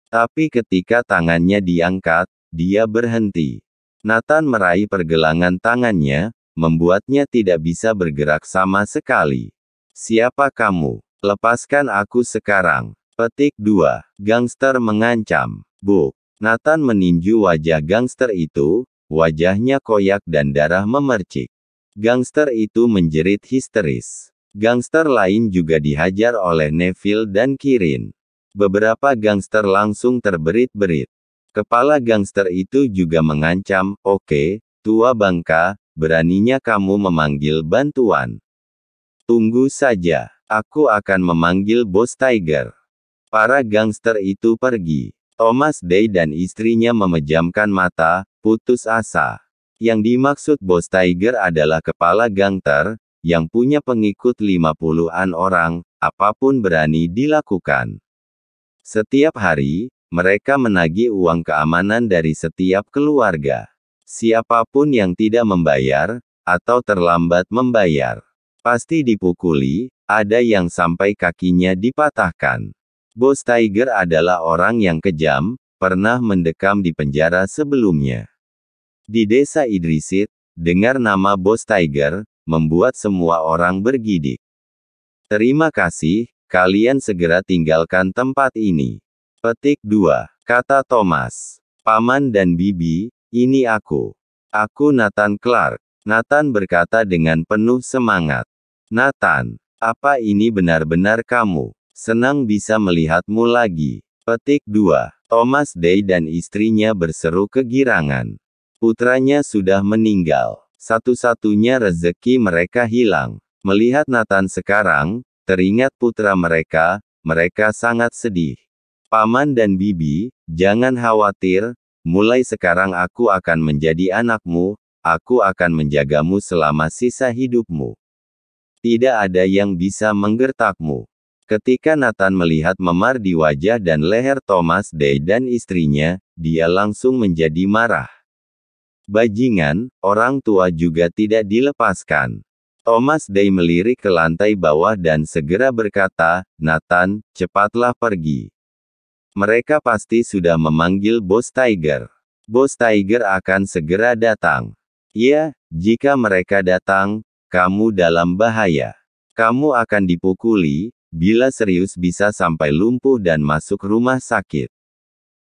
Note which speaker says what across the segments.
Speaker 1: Tapi ketika tangannya diangkat, dia berhenti. Nathan meraih pergelangan tangannya, membuatnya tidak bisa bergerak sama sekali. Siapa kamu? Lepaskan aku sekarang. Petik 2. Gangster mengancam. Buk. Nathan meninju wajah gangster itu, wajahnya koyak dan darah memercik. Gangster itu menjerit histeris. Gangster lain juga dihajar oleh Neville dan Kirin. Beberapa gangster langsung terberit-berit. Kepala gangster itu juga mengancam, "Oke, tua bangka, beraninya kamu memanggil bantuan. Tunggu saja, aku akan memanggil Bos Tiger." Para gangster itu pergi. Thomas Day dan istrinya memejamkan mata, putus asa. Yang dimaksud Bos Tiger adalah kepala gangster, yang punya pengikut 50-an orang, apapun berani dilakukan. Setiap hari, mereka menagih uang keamanan dari setiap keluarga. Siapapun yang tidak membayar, atau terlambat membayar, pasti dipukuli, ada yang sampai kakinya dipatahkan. Bos Tiger adalah orang yang kejam, pernah mendekam di penjara sebelumnya. Di desa Idrisit, dengar nama Bos Tiger, membuat semua orang bergidik. Terima kasih, kalian segera tinggalkan tempat ini. Petik 2. Kata Thomas. Paman dan Bibi, ini aku. Aku Nathan Clark. Nathan berkata dengan penuh semangat. Nathan, apa ini benar-benar kamu? Senang bisa melihatmu lagi. Petik 2. Thomas Day dan istrinya berseru kegirangan. Putranya sudah meninggal. Satu-satunya rezeki mereka hilang. Melihat Nathan sekarang, teringat putra mereka, mereka sangat sedih. Paman dan Bibi, jangan khawatir, mulai sekarang aku akan menjadi anakmu, aku akan menjagamu selama sisa hidupmu. Tidak ada yang bisa menggertakmu. Ketika Nathan melihat memar di wajah dan leher Thomas Day dan istrinya, dia langsung menjadi marah. Bajingan, orang tua juga tidak dilepaskan. Thomas Day melirik ke lantai bawah dan segera berkata, Nathan, cepatlah pergi. Mereka pasti sudah memanggil Bos Tiger. Bos Tiger akan segera datang. Ya, jika mereka datang, kamu dalam bahaya. Kamu akan dipukuli, bila serius bisa sampai lumpuh dan masuk rumah sakit.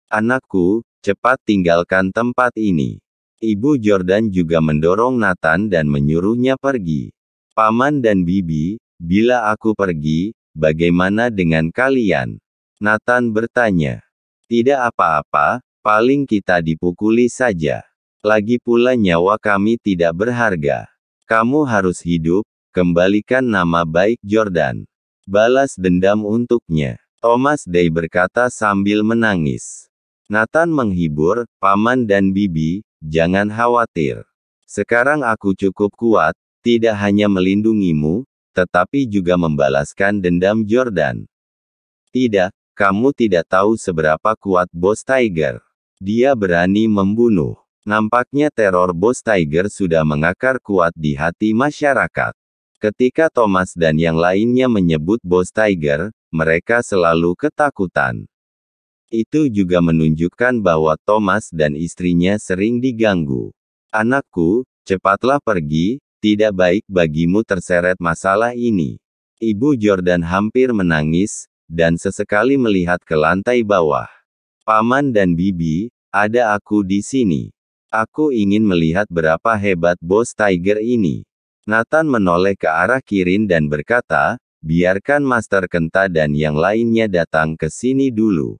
Speaker 1: Anakku, cepat tinggalkan tempat ini. Ibu Jordan juga mendorong Nathan dan menyuruhnya pergi. Paman dan Bibi, bila aku pergi, bagaimana dengan kalian? Nathan bertanya. Tidak apa-apa, paling kita dipukuli saja. Lagi pula nyawa kami tidak berharga. Kamu harus hidup, kembalikan nama baik Jordan. Balas dendam untuknya. Thomas Day berkata sambil menangis. Nathan menghibur, Paman dan Bibi, jangan khawatir. Sekarang aku cukup kuat, tidak hanya melindungimu, tetapi juga membalaskan dendam Jordan. Tidak, kamu tidak tahu seberapa kuat Bos Tiger. Dia berani membunuh. Nampaknya teror Bos Tiger sudah mengakar kuat di hati masyarakat. Ketika Thomas dan yang lainnya menyebut Bos Tiger, mereka selalu ketakutan. Itu juga menunjukkan bahwa Thomas dan istrinya sering diganggu. Anakku, cepatlah pergi, tidak baik bagimu terseret masalah ini. Ibu Jordan hampir menangis, dan sesekali melihat ke lantai bawah. Paman dan Bibi, ada aku di sini. Aku ingin melihat berapa hebat Bos Tiger ini. Nathan menoleh ke arah Kirin dan berkata, biarkan Master Kenta dan yang lainnya datang ke sini dulu.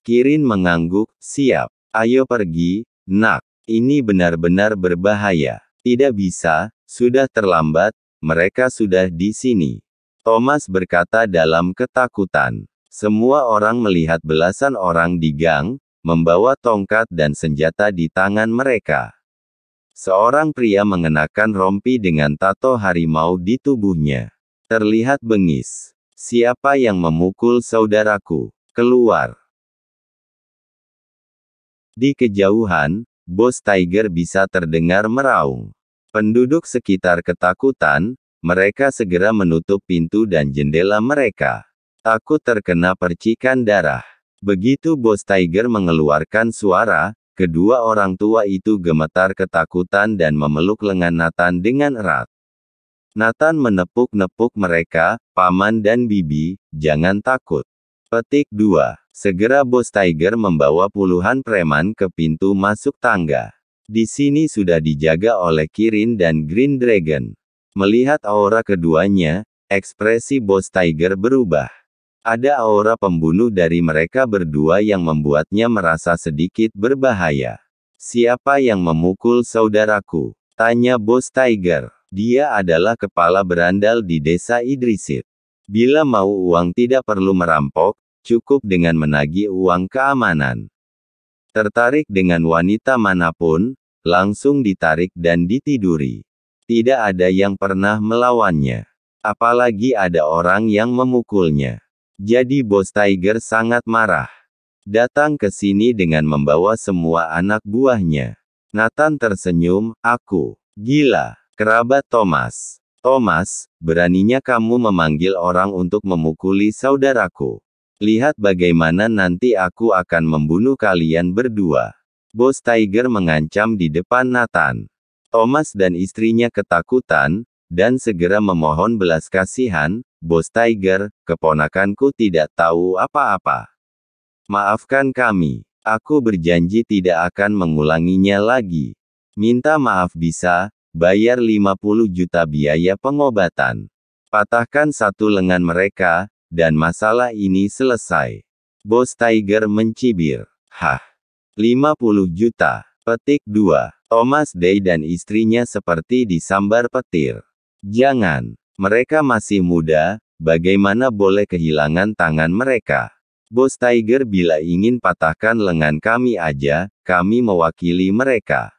Speaker 1: Kirin mengangguk, siap. Ayo pergi, nak. Ini benar-benar berbahaya. Tidak bisa, sudah terlambat, mereka sudah di sini. Thomas berkata dalam ketakutan. Semua orang melihat belasan orang di gang, membawa tongkat dan senjata di tangan mereka. Seorang pria mengenakan rompi dengan tato harimau di tubuhnya. Terlihat bengis. Siapa yang memukul saudaraku? Keluar. Di kejauhan, Bos Tiger bisa terdengar meraung. Penduduk sekitar ketakutan, mereka segera menutup pintu dan jendela mereka. Takut terkena percikan darah. Begitu Bos Tiger mengeluarkan suara, kedua orang tua itu gemetar ketakutan dan memeluk lengan Nathan dengan erat. Nathan menepuk-nepuk mereka, Paman dan Bibi, jangan takut. Petik 2. Segera Bos Tiger membawa puluhan preman ke pintu masuk tangga. Di sini sudah dijaga oleh Kirin dan Green Dragon. Melihat aura keduanya, ekspresi Bos Tiger berubah. Ada aura pembunuh dari mereka berdua yang membuatnya merasa sedikit berbahaya. Siapa yang memukul saudaraku? Tanya Bos Tiger. Dia adalah kepala berandal di desa Idrisit. Bila mau uang tidak perlu merampok, cukup dengan menagih uang keamanan. Tertarik dengan wanita manapun, langsung ditarik dan ditiduri. Tidak ada yang pernah melawannya. Apalagi ada orang yang memukulnya. Jadi Bos Tiger sangat marah. Datang ke sini dengan membawa semua anak buahnya. Nathan tersenyum, aku. Gila. Kerabat Thomas. Thomas, beraninya kamu memanggil orang untuk memukuli saudaraku. Lihat bagaimana nanti aku akan membunuh kalian berdua. Bos Tiger mengancam di depan Nathan. Thomas dan istrinya ketakutan, dan segera memohon belas kasihan, Bos Tiger, keponakanku tidak tahu apa-apa. Maafkan kami. Aku berjanji tidak akan mengulanginya lagi. Minta maaf bisa, bayar 50 juta biaya pengobatan. Patahkan satu lengan mereka, dan masalah ini selesai. Bos Tiger mencibir. Hah. 50 juta. Petik 2. Thomas Day dan istrinya seperti disambar petir. Jangan. Mereka masih muda, bagaimana boleh kehilangan tangan mereka? Bos Tiger bila ingin patahkan lengan kami aja, kami mewakili mereka.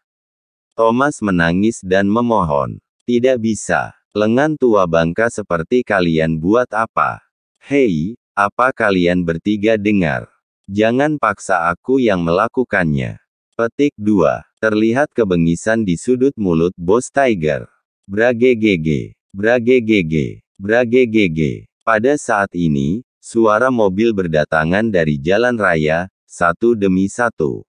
Speaker 1: Thomas menangis dan memohon. Tidak bisa. Lengan tua bangka seperti kalian buat apa? Hei, apa kalian bertiga dengar? Jangan paksa aku yang melakukannya. Petik 2. Terlihat kebengisan di sudut mulut Bos Tiger. Bragegege. Bragegege. Bragegege. Pada saat ini, suara mobil berdatangan dari jalan raya, satu demi satu.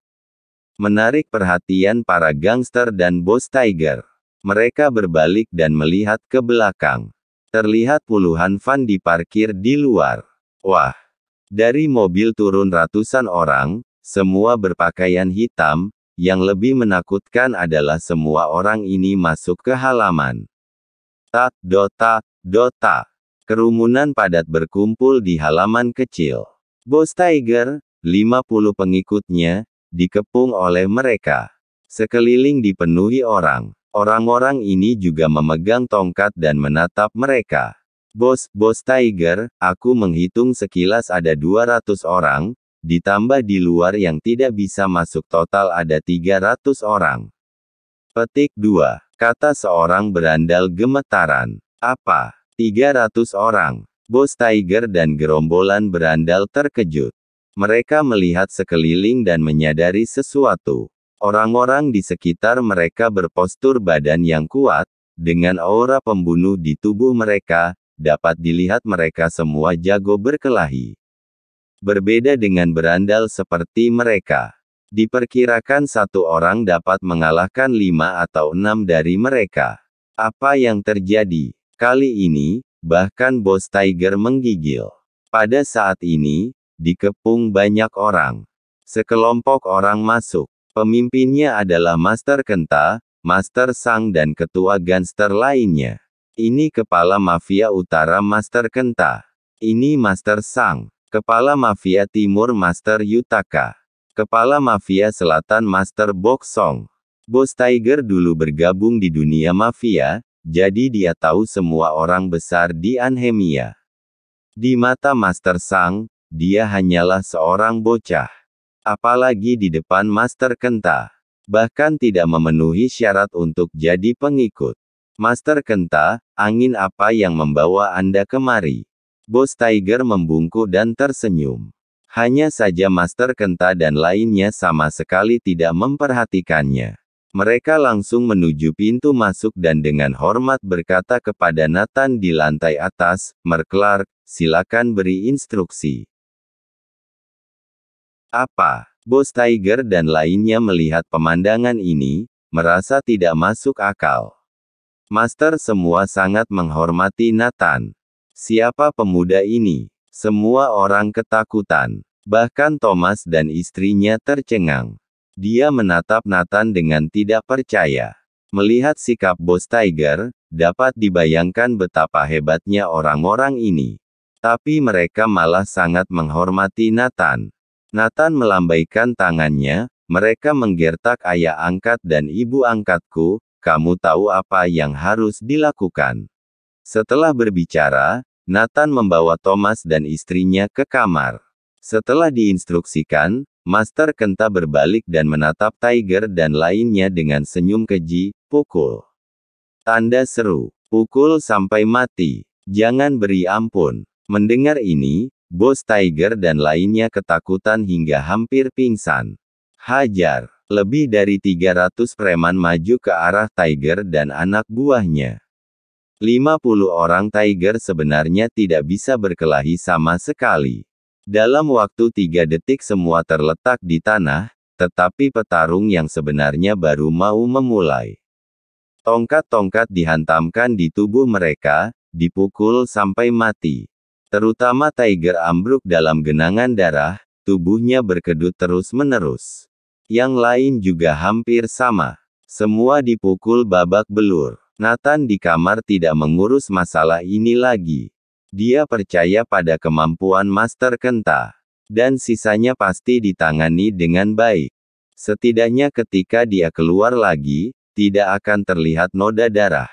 Speaker 1: Menarik perhatian para gangster dan Bos Tiger. Mereka berbalik dan melihat ke belakang. Terlihat puluhan van diparkir di luar. Wah! Dari mobil turun ratusan orang, semua berpakaian hitam. Yang lebih menakutkan adalah semua orang ini masuk ke halaman. Tak, dota, dota. Kerumunan padat berkumpul di halaman kecil. Bos Tiger, 50 pengikutnya, dikepung oleh mereka. Sekeliling dipenuhi orang. Orang-orang ini juga memegang tongkat dan menatap mereka. Bos Tiger, aku menghitung sekilas ada 200 orang, ditambah di luar yang tidak bisa masuk total ada 300 orang. Petik 2. Kata seorang berandal gemetaran. Apa? 300 orang. Bos Tiger dan gerombolan berandal terkejut. Mereka melihat sekeliling dan menyadari sesuatu. Orang-orang di sekitar mereka berpostur badan yang kuat, dengan aura pembunuh di tubuh mereka, dapat dilihat mereka semua jago berkelahi. Berbeda dengan berandal seperti mereka. Diperkirakan satu orang dapat mengalahkan 5 atau 6 dari mereka. Apa yang terjadi? Kali ini, bahkan Bos Tiger menggigil. Pada saat ini, dikepung banyak orang. Sekelompok orang masuk. Pemimpinnya adalah Master Kenta, Master Sang dan ketua gangster lainnya. Ini kepala mafia utara Master Kenta. Ini Master Sang. Kepala Mafia Timur Master Yutaka. Kepala Mafia Selatan Master Boksong. Bos Tiger dulu bergabung di dunia mafia, jadi dia tahu semua orang besar di Anhemia. Di mata Master Sang, dia hanyalah seorang bocah. Apalagi di depan Master Kenta. Bahkan tidak memenuhi syarat untuk jadi pengikut. Master Kenta, angin apa yang membawa Anda kemari? Bos Tiger membungkuk dan tersenyum. Hanya saja Master Kenta dan lainnya sama sekali tidak memperhatikannya. Mereka langsung menuju pintu masuk dan dengan hormat berkata kepada Nathan di lantai atas, "Mark Clark, silakan beri instruksi." Apa? Bos Tiger dan lainnya melihat pemandangan ini, merasa tidak masuk akal. Master semua sangat menghormati Nathan. Siapa pemuda ini? Semua orang ketakutan. Bahkan Thomas dan istrinya tercengang. Dia menatap Nathan dengan tidak percaya. Melihat sikap Bos Tiger, dapat dibayangkan betapa hebatnya orang-orang ini. Tapi mereka malah sangat menghormati Nathan. Nathan melambaikan tangannya, mereka menggertak ayah angkat dan ibu angkatku, kamu tahu apa yang harus dilakukan. Setelah berbicara, Nathan membawa Thomas dan istrinya ke kamar. Setelah diinstruksikan, Master Kenta berbalik dan menatap Tiger dan lainnya dengan senyum keji, pukul. Tanda seru, pukul sampai mati. Jangan beri ampun. Mendengar ini, Bos Tiger dan lainnya ketakutan hingga hampir pingsan. Hajar. Lebih dari 300 preman maju ke arah Tiger dan anak buahnya. 50 orang Tiger sebenarnya tidak bisa berkelahi sama sekali. Dalam waktu 3 detik semua terletak di tanah, tetapi petarung yang sebenarnya baru mau memulai. Tongkat-tongkat dihantamkan di tubuh mereka, dipukul sampai mati. Terutama Tiger ambruk dalam genangan darah, tubuhnya berkedut terus-menerus. Yang lain juga hampir sama. Semua dipukul babak belur. Nathan di kamar tidak mengurus masalah ini lagi. Dia percaya pada kemampuan Master Kenta. Dan sisanya pasti ditangani dengan baik. Setidaknya ketika dia keluar lagi, tidak akan terlihat noda darah.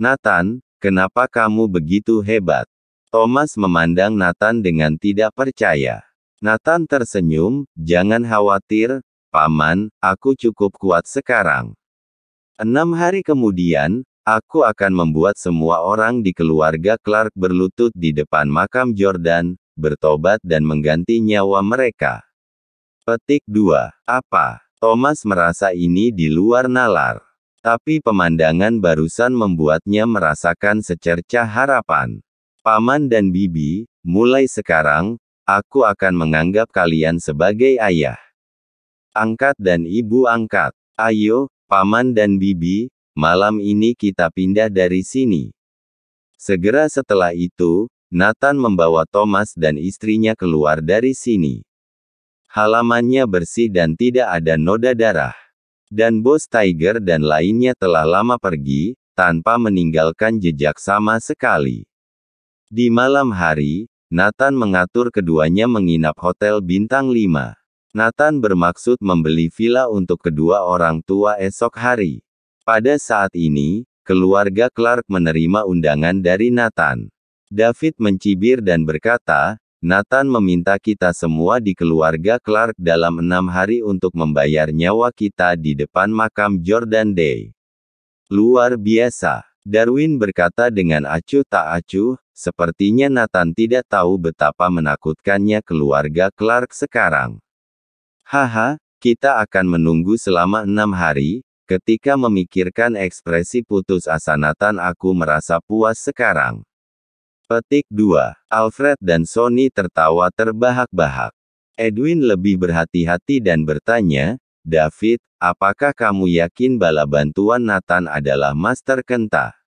Speaker 1: Nathan, kenapa kamu begitu hebat? Thomas memandang Nathan dengan tidak percaya. Nathan tersenyum, jangan khawatir, Paman, aku cukup kuat sekarang. 6 hari kemudian, aku akan membuat semua orang di keluarga Clark berlutut di depan makam Jordan, bertobat dan mengganti nyawa mereka. Petik 2. Apa? Thomas merasa ini di luar nalar. Tapi pemandangan barusan membuatnya merasakan secercah harapan. Paman dan Bibi, mulai sekarang, aku akan menganggap kalian sebagai ayah. Angkat dan ibu angkat. Ayo, Paman dan Bibi, malam ini kita pindah dari sini. Segera setelah itu, Nathan membawa Thomas dan istrinya keluar dari sini. Halamannya bersih dan tidak ada noda darah. Dan Bos Tiger dan lainnya telah lama pergi, tanpa meninggalkan jejak sama sekali. Di malam hari, Nathan mengatur keduanya menginap hotel bintang 5. Nathan bermaksud membeli villa untuk kedua orang tua esok hari. Pada saat ini, keluarga Clark menerima undangan dari Nathan. David mencibir dan berkata, Nathan meminta kita semua di keluarga Clark dalam 6 hari untuk membayar nyawa kita di depan makam Jordan Day. Luar biasa. Darwin berkata dengan acuh tak acuh, sepertinya Nathan tidak tahu betapa menakutkannya keluarga Clark sekarang. Haha, kita akan menunggu selama 6 hari, ketika memikirkan ekspresi putus asa Nathan aku merasa puas sekarang. Petik 2. Alfred dan Sonny tertawa terbahak-bahak. Edwin lebih berhati-hati dan bertanya, David, apakah kamu yakin bala bantuan Nathan adalah Master Kenta?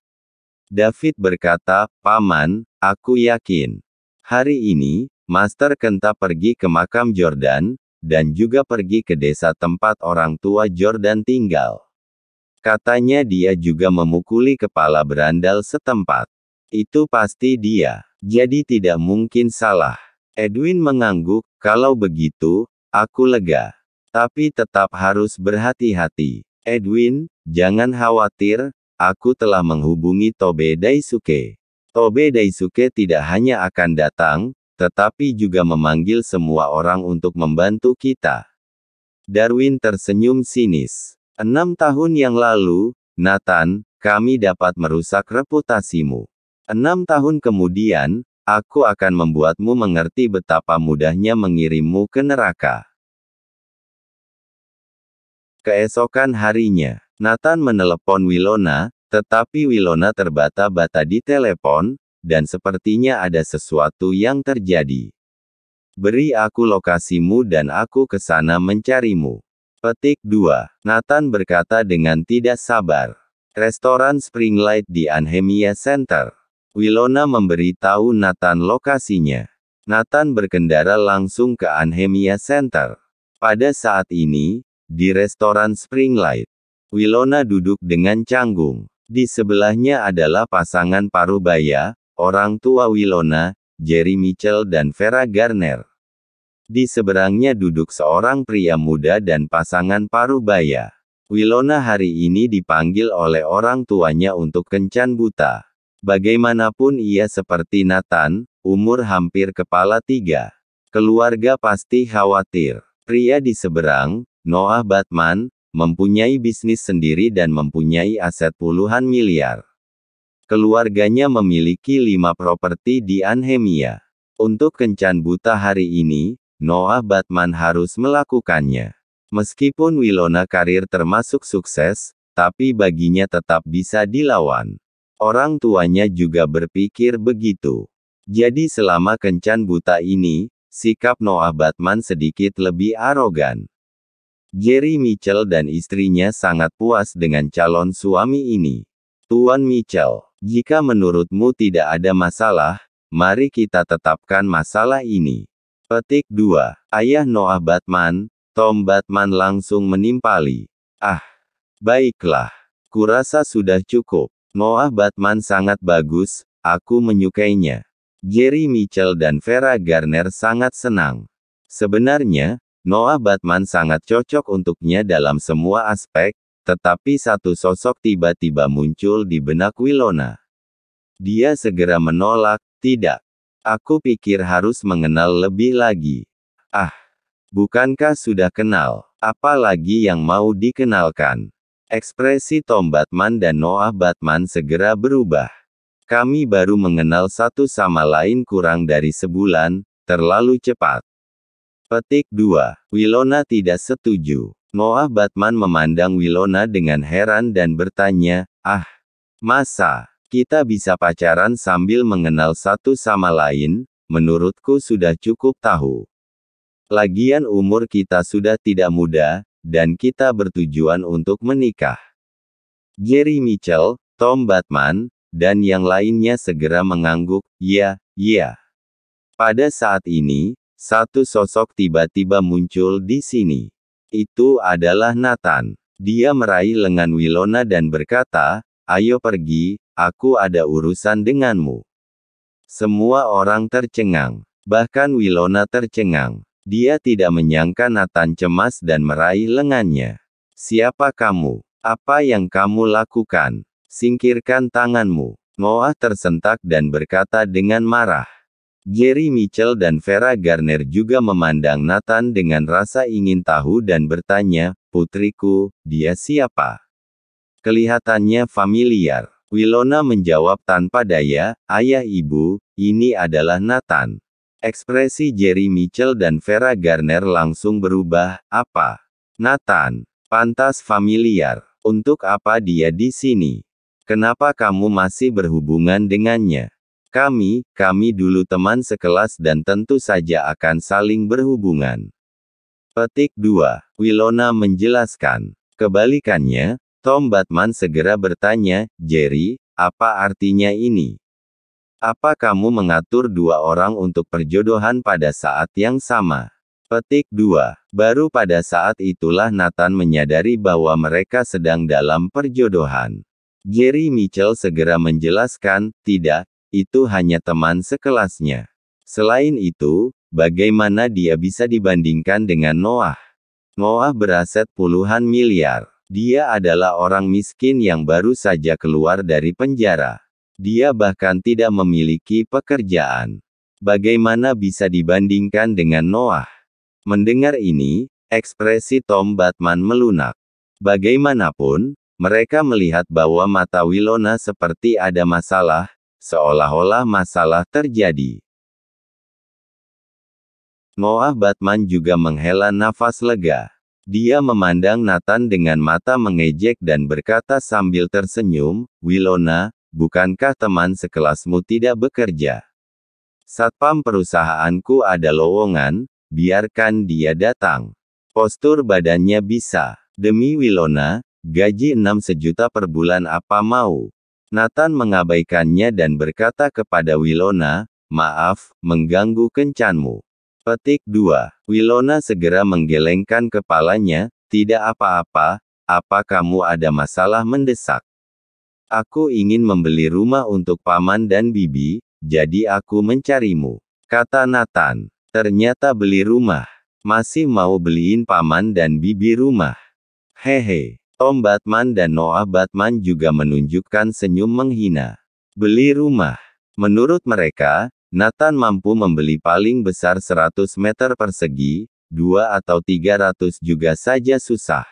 Speaker 1: David berkata, Paman, aku yakin. Hari ini, Master Kenta pergi ke makam Jordan, dan juga pergi ke desa tempat orang tua Jordan tinggal. Katanya dia juga memukuli kepala berandal setempat. Itu pasti dia. Jadi tidak mungkin salah. Edwin mengangguk, kalau begitu, aku lega. Tapi tetap harus berhati-hati. Edwin, jangan khawatir, aku telah menghubungi Tobe Daisuke. Tobe Daisuke tidak hanya akan datang, tetapi juga memanggil semua orang untuk membantu kita. Darwin tersenyum sinis. 6 tahun yang lalu, Nathan, kami dapat merusak reputasimu. 6 tahun kemudian, aku akan membuatmu mengerti betapa mudahnya mengirimmu ke neraka. Keesokan harinya, Nathan menelepon Winona, tetapi Winona terbata-bata di telepon, dan sepertinya ada sesuatu yang terjadi. Beri aku lokasimu dan aku ke sana mencarimu. Petik 2. Nathan berkata dengan tidak sabar. Restoran Springlight di Anhemia Center. Winona memberitahu Nathan lokasinya. Nathan berkendara langsung ke Anhemia Center. Pada saat ini, di restoran Springlight, Winona duduk dengan canggung. Di sebelahnya adalah pasangan parubaya, orang tua Winona, Jerry Mitchell dan Vera Garner. Di seberangnya duduk seorang pria muda dan pasangan parubaya. Winona hari ini dipanggil oleh orang tuanya untuk kencan buta. Bagaimanapun ia seperti Nathan, umur hampir kepala 3. Keluarga pasti khawatir. Pria di seberang, Noah Batman, mempunyai bisnis sendiri dan mempunyai aset puluhan miliar. Keluarganya memiliki 5 properti di Anhemia. Untuk kencan buta hari ini, Noah Batman harus melakukannya. Meskipun Winona karir termasuk sukses, tapi baginya tetap bisa dilawan. Orang tuanya juga berpikir begitu. Jadi selama kencan buta ini, sikap Noah Batman sedikit lebih arogan. Jerry Mitchell dan istrinya sangat puas dengan calon suami ini. Tuan Mitchell, jika menurutmu tidak ada masalah, mari kita tetapkan masalah ini. Petik 2. Ayah Noah Batman, Tom Batman langsung menimpali. Baiklah. Kurasa sudah cukup. Noah Batman sangat bagus, aku menyukainya. Jerry Mitchell dan Vera Garner sangat senang. Sebenarnya, Noah Batman sangat cocok untuknya dalam semua aspek, tetapi satu sosok tiba-tiba muncul di benak Winona. Dia segera menolak, tidak. Aku pikir harus mengenal lebih lagi. Bukankah sudah kenal? Apalagi yang mau dikenalkan? Ekspresi Tom Batman dan Noah Batman segera berubah. Kami baru mengenal satu sama lain kurang dari sebulan, terlalu cepat. Petik 2. Winona tidak setuju. Noah Batman memandang Winona dengan heran dan bertanya, masa kita bisa pacaran sambil mengenal satu sama lain? Menurutku sudah cukup tahu. Lagian umur kita sudah tidak muda, dan kita bertujuan untuk menikah. Jerry Mitchell, Tom Batman, dan yang lainnya segera mengangguk, ya. Pada saat ini, satu sosok tiba-tiba muncul di sini. Itu adalah Nathan. Dia meraih lengan Winona dan berkata, ayo pergi, aku ada urusan denganmu. Semua orang tercengang. Bahkan Winona tercengang. Dia tidak menyangka Nathan cemas dan meraih lengannya. Siapa kamu? Apa yang kamu lakukan? Singkirkan tanganmu. Noah tersentak dan berkata dengan marah. Jerry Mitchell dan Vera Garner juga memandang Nathan dengan rasa ingin tahu dan bertanya, putriku, dia siapa? Kelihatannya familiar. Winona menjawab tanpa daya, ayah ibu, ini adalah Nathan. Ekspresi Jerry Mitchell dan Vera Garner langsung berubah. Apa? Nathan. Pantas familiar. Untuk apa dia di sini? Kenapa kamu masih berhubungan dengannya? Kami dulu teman sekelas dan tentu saja akan saling berhubungan. Petik 2. Winona menjelaskan. Kebalikannya, Tom Batman segera bertanya, Jerry, apa artinya ini? Apa kamu mengatur dua orang untuk perjodohan pada saat yang sama? Petik 2. Baru pada saat itulah Nathan menyadari bahwa mereka sedang dalam perjodohan. Jerry Mitchell segera menjelaskan, tidak, itu hanya teman sekelasnya. Selain itu, bagaimana dia bisa dibandingkan dengan Noah? Noah beraset puluhan miliar. Dia adalah orang miskin yang baru saja keluar dari penjara. Dia bahkan tidak memiliki pekerjaan. Bagaimana bisa dibandingkan dengan Noah? Mendengar ini, ekspresi Tom Batman melunak. Bagaimanapun, mereka melihat bahwa mata Winona seperti ada masalah, seolah-olah masalah terjadi. Noah Batman juga menghela nafas lega. Dia memandang Nathan dengan mata mengejek dan berkata sambil tersenyum, Winona, bukankah teman sekelasmu tidak bekerja? Satpam perusahaanku ada lowongan, biarkan dia datang. Postur badannya bisa. Demi Winona, gaji 6 juta per bulan apa mau? Nathan mengabaikannya dan berkata kepada Winona, maaf, mengganggu kencanmu. Petik 2. Winona segera menggelengkan kepalanya, tidak apa-apa, apa kamu ada masalah mendesak? Aku ingin membeli rumah untuk paman dan bibi, jadi aku mencarimu. Kata Nathan. Ternyata beli rumah. Masih mau beliin paman dan bibi rumah. Hehe. Tom Batman dan Noah Batman juga menunjukkan senyum menghina. Beli rumah. Menurut mereka, Nathan mampu membeli paling besar 100 meter persegi, 2 atau 300 juga saja susah.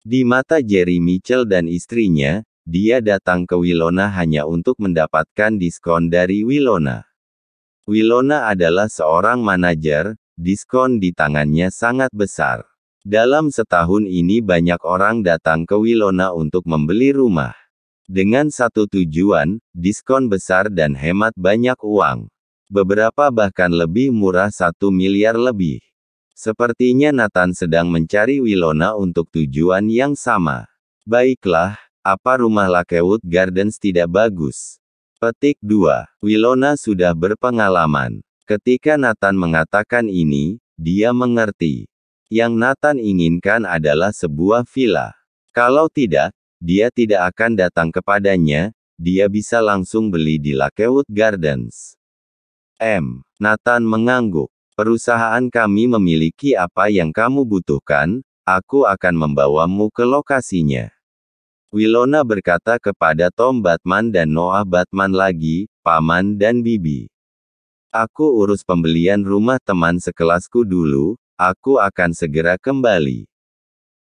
Speaker 1: Di mata Jerry Mitchell dan istrinya, dia datang ke Winona hanya untuk mendapatkan diskon dari Winona. Winona adalah seorang manajer, diskon di tangannya sangat besar. Dalam setahun ini banyak orang datang ke Winona untuk membeli rumah. Dengan satu tujuan, diskon besar dan hemat banyak uang. Beberapa bahkan lebih murah 1 miliar lebih. Sepertinya Nathan sedang mencari Winona untuk tujuan yang sama. Baiklah, apa rumah Lakewood Gardens tidak bagus? Petik 2. Winona sudah berpengalaman. Ketika Nathan mengatakan ini, dia mengerti. Yang Nathan inginkan adalah sebuah villa. Kalau tidak, dia tidak akan datang kepadanya, dia bisa langsung beli di Lakewood Gardens. Nathan mengangguk. Perusahaan kami memiliki apa yang kamu butuhkan, aku akan membawamu ke lokasinya. Winona berkata kepada Tom Batman dan Noah Batman lagi, paman dan bibi. Aku urus pembelian rumah teman sekelasku dulu, aku akan segera kembali.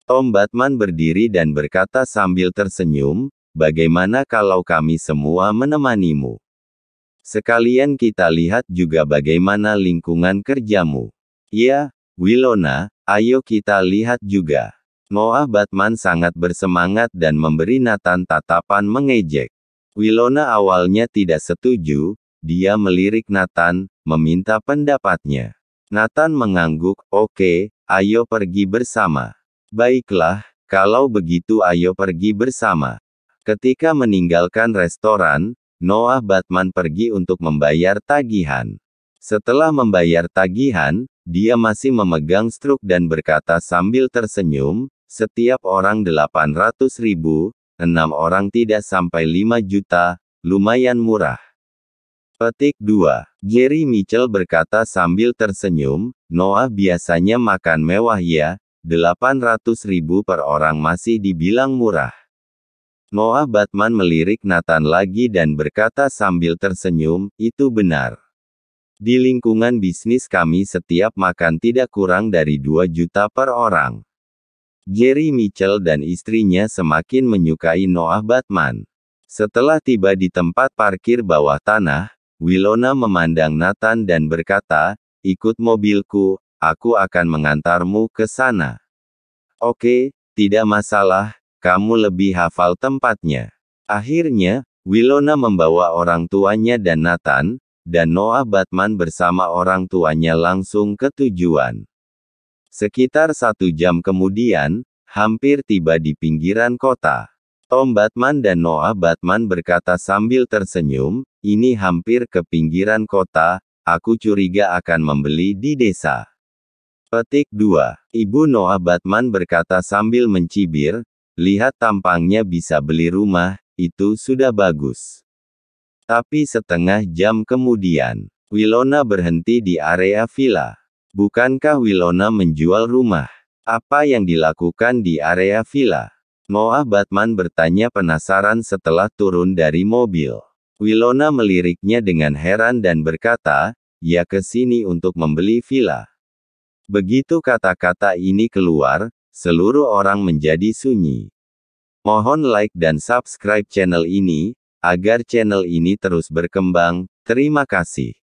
Speaker 1: Tom Batman berdiri dan berkata sambil tersenyum, bagaimana kalau kami semua menemanimu? Sekalian kita lihat juga bagaimana lingkungan kerjamu. Ya, Winona, ayo kita lihat juga. Noah Batman sangat bersemangat dan memberi Nathan tatapan mengejek. Winona awalnya tidak setuju, dia melirik Nathan, meminta pendapatnya. Nathan mengangguk, oke, ayo pergi bersama. Baiklah, kalau begitu ayo pergi bersama. Ketika meninggalkan restoran, Noah Batman pergi untuk membayar tagihan. Setelah membayar tagihan, dia masih memegang struk dan berkata sambil tersenyum, setiap orang 800.000, 6 orang tidak sampai 5 juta, lumayan murah. Petik 2. Jerry Mitchell berkata sambil tersenyum, Noah biasanya makan mewah ya, 800.000 per orang masih dibilang murah. Noah Batman melirik Nathan lagi dan berkata sambil tersenyum, itu benar. Di lingkungan bisnis kami setiap makan tidak kurang dari 2 juta per orang. Jerry Mitchell dan istrinya semakin menyukai Noah Batman. Setelah tiba di tempat parkir bawah tanah, Winona memandang Nathan dan berkata, ikut mobilku, aku akan mengantarmu ke sana. Oke, tidak masalah. Kamu lebih hafal tempatnya. Akhirnya, Winona membawa orang tuanya dan Nathan, dan Noah Batman bersama orang tuanya langsung ke tujuan. Sekitar 1 jam kemudian, hampir tiba di pinggiran kota. Tom Batman dan Noah Batman berkata sambil tersenyum, ini hampir ke pinggiran kota, aku curiga akan membeli di desa. Petik 2. Ibu Noah Batman berkata sambil mencibir, lihat tampangnya bisa beli rumah, itu sudah bagus. Tapi setengah jam kemudian, Winona berhenti di area villa. Bukankah Winona menjual rumah? Apa yang dilakukan di area villa? Noah Batman bertanya penasaran setelah turun dari mobil. Winona meliriknya dengan heran dan berkata, ya ke sini untuk membeli villa. Begitu kata-kata ini keluar, seluruh orang menjadi sunyi. Mohon like dan subscribe channel ini, agar channel ini terus berkembang. Terima kasih.